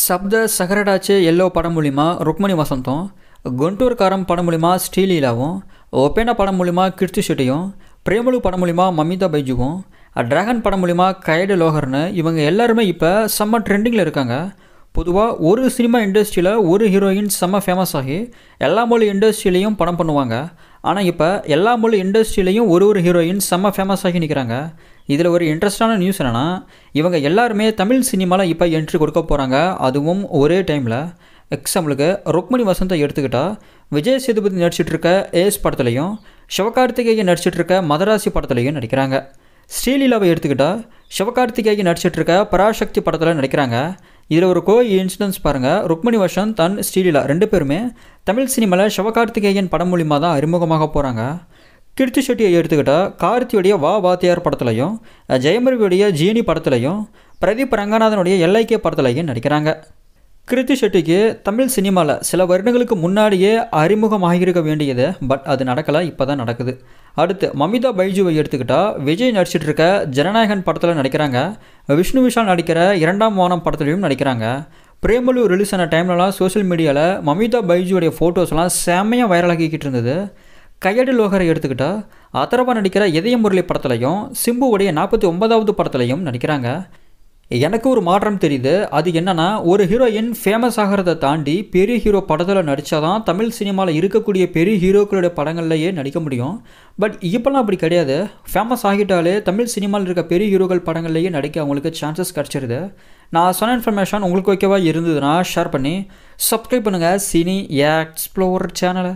சப்த சகரடாச்சே எல்லோ படம் மூலிமா ருக்மணி வசந்தும், குண்டூர் காரம் படம் மூலிமா ஸ்ரீலீலாவும், ஒப்பேனா படம் மூலிமா கீர்த்தி ஷெட்டியும், பிரேமலு படம் மூலிமா மமிதா பைஜுவும், டிராகன் படம் மூலிமா கைடு லோகர்னு இவங்க எல்லாருமே இப்போ செம்ம ட்ரெண்டிங்கில் இருக்காங்க. பொதுவாக ஒரு சினிமா இண்டஸ்ட்ரியில் ஒரு ஹீரோயின் செம்ம ஃபேமஸ் ஆகி எல்லா மொழி இண்டஸ்ட்ரியிலையும் படம் பண்ணுவாங்க. ஆனால் இப்போ எல்லா மொழி இண்டஸ்ட்ரியிலையும் ஒரு ஹீரோயின் செம்ம ஃபேமஸ் ஆகி நிற்கிறாங்க. இதில் ஒரு இன்ட்ரெஸ்டான நியூஸ் என்னென்னா, இவங்க எல்லாருமே தமிழ் சினிமாவில் இப்போ என்ட்ரி கொடுக்க போகிறாங்க, அதுவும் ஒரே டைமில். எக்ஸாம்பிளுக்கு ருக்மணி வசந்தை எடுத்துக்கிட்டால் விஜய் சேதுபதி நடிச்சிட்ருக்க ஏஸ் படத்துலையும், சிவகார்த்திகேயன் நடிச்சிட்ருக்க மதராசி படத்துலையும் நடிக்கிறாங்க. ஸ்ரீலீலாவை எடுத்துக்கிட்டால் சிவகார்த்திகேயன் நடிச்சிட்ருக்க பராசக்தி படத்தில் நடிக்கிறாங்க. இதில் ஒரு இன்சிடென்ட்ஸ் பாருங்கள். ருக்மணி வசந்த் அண்ட் ஸ்ரீலீலா ரெண்டு பேருமே தமிழ் சினிமாவில் சிவகார்த்திகேயன் படம் மூலிமா தான் அறிமுகமாக போகிறாங்க. கீர்த்தி ஷெட்டியை எடுத்துக்கிட்டால் கார்த்தியுடைய வா வாத்தியார் படத்துலையும், ஜெயமரவியுடைய ஜீனி படத்துலையும், பிரதீப் ரங்கநாதனுடைய எல்ஐகே படத்துலையும் நடிக்கிறாங்க. கீர்த்தி ஷெட்டிக்கு தமிழ் சினிமாவில் சில வருடங்களுக்கு முன்னாடியே அறிமுகமாகியிருக்க வேண்டியது, பட் அது நடக்கலை, இப்போ தான் நடக்குது. அடுத்து மமிதா பைஜுவை எடுத்துக்கிட்டால் விஜய் நடிச்சிட்டு இருக்க ஜனநாயகன் படத்தில் நடிக்கிறாங்க. விஷ்ணு விஷால் நடிக்கிற இரண்டாம் வானம் படத்துலையும் நடிக்கிறாங்க. பிரேமலு ரிலீஸ் ஆன டைம்லலாம் சோஷியல் மீடியாவில் மமிதா பைஜுவோடைய ஃபோட்டோஸ்லாம் செம்மையாக வைரலாகிக்கிட்டு இருந்தது. கையடி லோகரை எடுத்துக்கிட்டால் அதரவா நடிக்கிற இதய முரளி படத்துலையும், சிம்புவுடைய 49வது படத்துலையும் நடிக்கிறாங்க. எனக்கு ஒரு மாற்றம் தெரியுது. அது என்னென்னா, ஒரு ஹீரோயின் ஃபேமஸ் ஆகிறத தாண்டி பெரிய ஹீரோ படத்தில் நடித்தா தான் தமிழ் சினிமாவில் இருக்கக்கூடிய பெரிய ஹீரோக்களுடைய படங்கள்லையே நடிக்க முடியும். பட் இப்போலாம் அப்படி கிடையாது. ஃபேமஸ் ஆகிட்டாலே தமிழ் சினிமாவில் இருக்க பெரிய ஹீரோக்கள் படங்கள்லேயே நடிக்க அவங்களுக்கு சான்சஸ் கிடச்சிருது. நான் சொன்ன இன்ஃபர்மேஷன் உங்களுக்கு ஓகேவா இருந்ததுன்னா ஷேர் பண்ணி சப்ஸ்கிரைப் பண்ணுங்கள் சினி எக்ஸ்ப்ளோர் சேனலை.